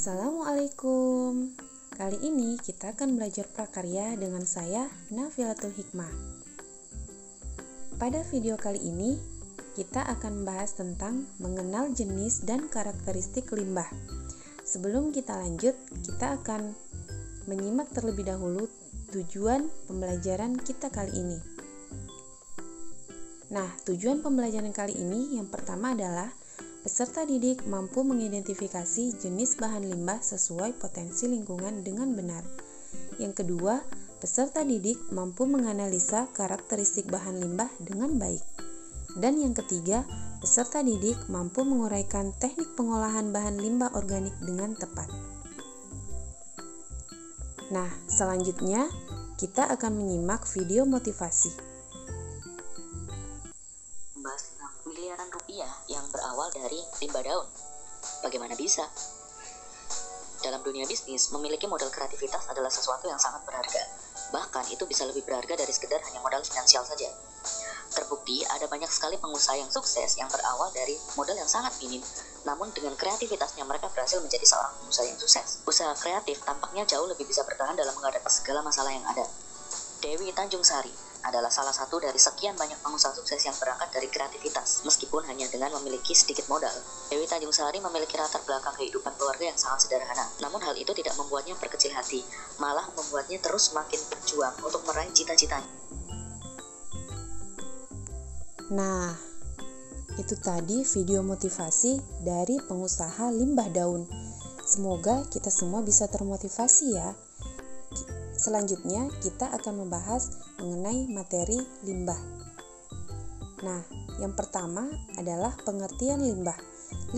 Assalamualaikum. Kali ini kita akan belajar prakarya dengan saya, Nafilatul Hikmah. Pada video kali ini, kita akan membahas tentang mengenal jenis dan karakteristik limbah. Sebelum kita lanjut, kita akan menyimak terlebih dahulu tujuan pembelajaran kita kali ini. Nah, tujuan pembelajaran kali ini yang pertama adalah peserta didik mampu mengidentifikasi jenis bahan limbah sesuai potensi lingkungan dengan benar. Yang kedua, peserta didik mampu menganalisa karakteristik bahan limbah dengan baik. Dan yang ketiga, peserta didik mampu menguraikan teknik pengolahan bahan limbah organik dengan tepat. Nah, selanjutnya kita akan menyimak video motivasi. Miliaran rupiah yang berawal dari limbah daun. Bagaimana bisa? Dalam dunia bisnis, memiliki modal kreativitas adalah sesuatu yang sangat berharga. Bahkan itu bisa lebih berharga dari sekedar hanya modal finansial saja. Terbukti ada banyak sekali pengusaha yang sukses yang berawal dari modal yang sangat minim, namun dengan kreativitasnya mereka berhasil menjadi seorang pengusaha yang sukses. Usaha kreatif tampaknya jauh lebih bisa bertahan dalam menghadapi segala masalah yang ada. Dewi Tanjungsari adalah salah satu dari sekian banyak pengusaha sukses yang berangkat dari kreativitas, meskipun hanya dengan memiliki sedikit modal. Dewi Tanjungsari memiliki latar belakang kehidupan keluarga yang sangat sederhana, namun hal itu tidak membuatnya berkecil hati, malah membuatnya terus semakin berjuang untuk meraih cita-citanya. Nah, itu tadi video motivasi dari pengusaha limbah daun. Semoga kita semua bisa termotivasi ya. Selanjutnya kita akan membahas mengenai materi limbah. Nah, yang pertama adalah pengertian limbah.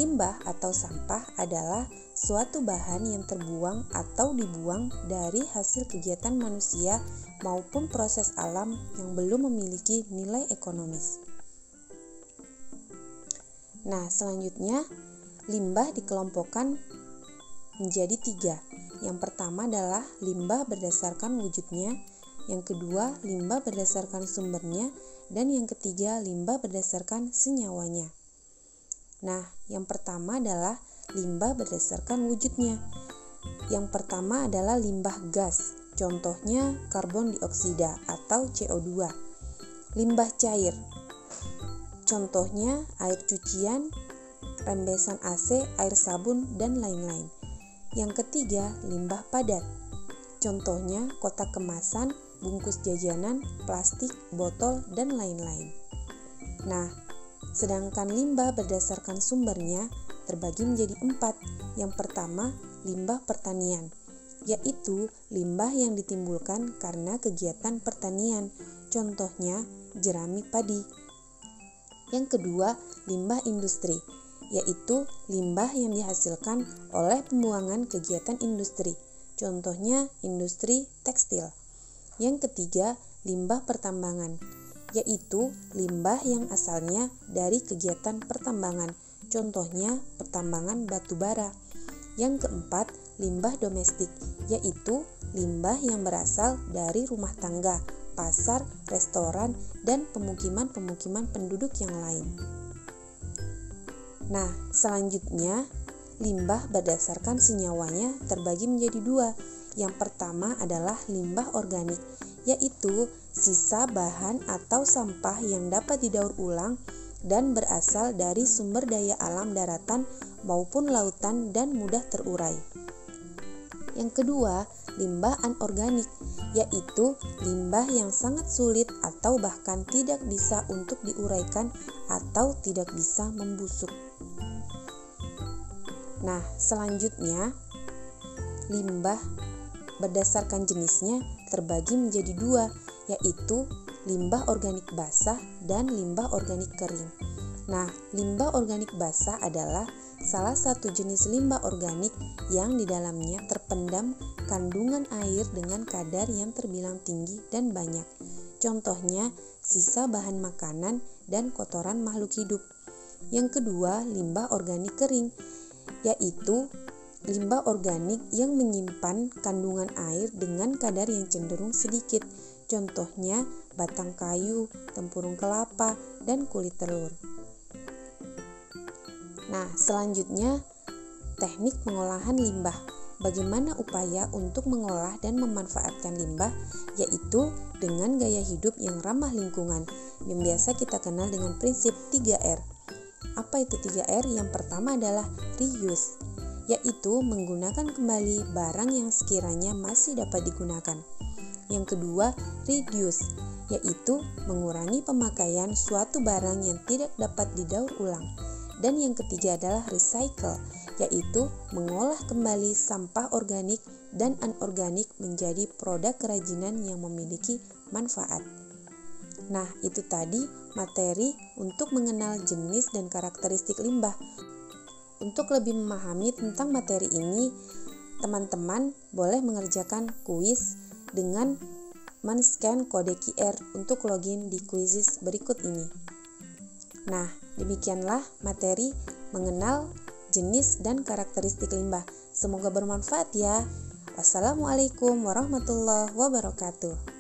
Limbah atau sampah adalah suatu bahan yang terbuang atau dibuang dari hasil kegiatan manusia maupun proses alam yang belum memiliki nilai ekonomis. Nah, selanjutnya limbah dikelompokkan menjadi 3. Yang pertama adalah limbah berdasarkan wujudnya, yang kedua limbah berdasarkan sumbernya, dan yang ketiga limbah berdasarkan senyawanya. Nah, yang pertama adalah limbah berdasarkan wujudnya. Yang pertama adalah limbah gas, contohnya karbon dioksida atau CO2. Limbah cair, contohnya air cucian, rembesan AC, air sabun, dan lain-lain. Yang ketiga, limbah padat. Contohnya kotak kemasan, bungkus jajanan, plastik, botol, dan lain-lain. Nah, sedangkan limbah berdasarkan sumbernya terbagi menjadi 4. Yang pertama, limbah pertanian, yaitu limbah yang ditimbulkan karena kegiatan pertanian. Contohnya jerami padi. Yang kedua, limbah industri, yaitu limbah yang dihasilkan oleh pembuangan kegiatan industri, contohnya industri tekstil. Yang ketiga, limbah pertambangan, yaitu limbah yang asalnya dari kegiatan pertambangan, contohnya pertambangan batu bara. Yang keempat, limbah domestik, yaitu limbah yang berasal dari rumah tangga, pasar, restoran, dan pemukiman-pemukiman penduduk yang lain. Nah, selanjutnya limbah berdasarkan senyawanya terbagi menjadi 2. Yang pertama adalah limbah organik, yaitu sisa bahan atau sampah yang dapat didaur ulang dan berasal dari sumber daya alam daratan maupun lautan dan mudah terurai. Yang kedua, limbah anorganik, yaitu limbah yang sangat sulit atau bahkan tidak bisa untuk diuraikan atau tidak bisa membusuk. Nah, selanjutnya limbah berdasarkan jenisnya terbagi menjadi 2, yaitu limbah organik basah dan limbah organik kering. Nah, limbah organik basah adalah salah satu jenis limbah organik yang di dalamnya terpendam kandungan air dengan kadar yang terbilang tinggi dan banyak. Contohnya sisa bahan makanan dan kotoran makhluk hidup. Yang kedua, limbah organik kering, yaitu limbah organik yang menyimpan kandungan air dengan kadar yang cenderung sedikit. Contohnya batang kayu, tempurung kelapa, dan kulit telur. Nah, selanjutnya teknik pengolahan limbah. Bagaimana upaya untuk mengolah dan memanfaatkan limbah, yaitu dengan gaya hidup yang ramah lingkungan, yang biasa kita kenal dengan prinsip 3R. Apa itu 3R? Yang pertama adalah reuse, yaitu menggunakan kembali barang yang sekiranya masih dapat digunakan. Yang kedua, reduce, yaitu mengurangi pemakaian suatu barang yang tidak dapat didaur ulang. Dan yang ketiga adalah recycle, yaitu mengolah kembali sampah organik dan anorganik menjadi produk kerajinan yang memiliki manfaat. Nah, itu tadi materi untuk mengenal jenis dan karakteristik limbah. Untuk lebih memahami tentang materi ini, teman-teman boleh mengerjakan kuis dengan men-scan kode QR untuk login di Quizizz berikut ini. Nah, demikianlah materi mengenal jenis dan karakteristik limbah. Semoga bermanfaat ya. Wassalamualaikum warahmatullahi wabarakatuh.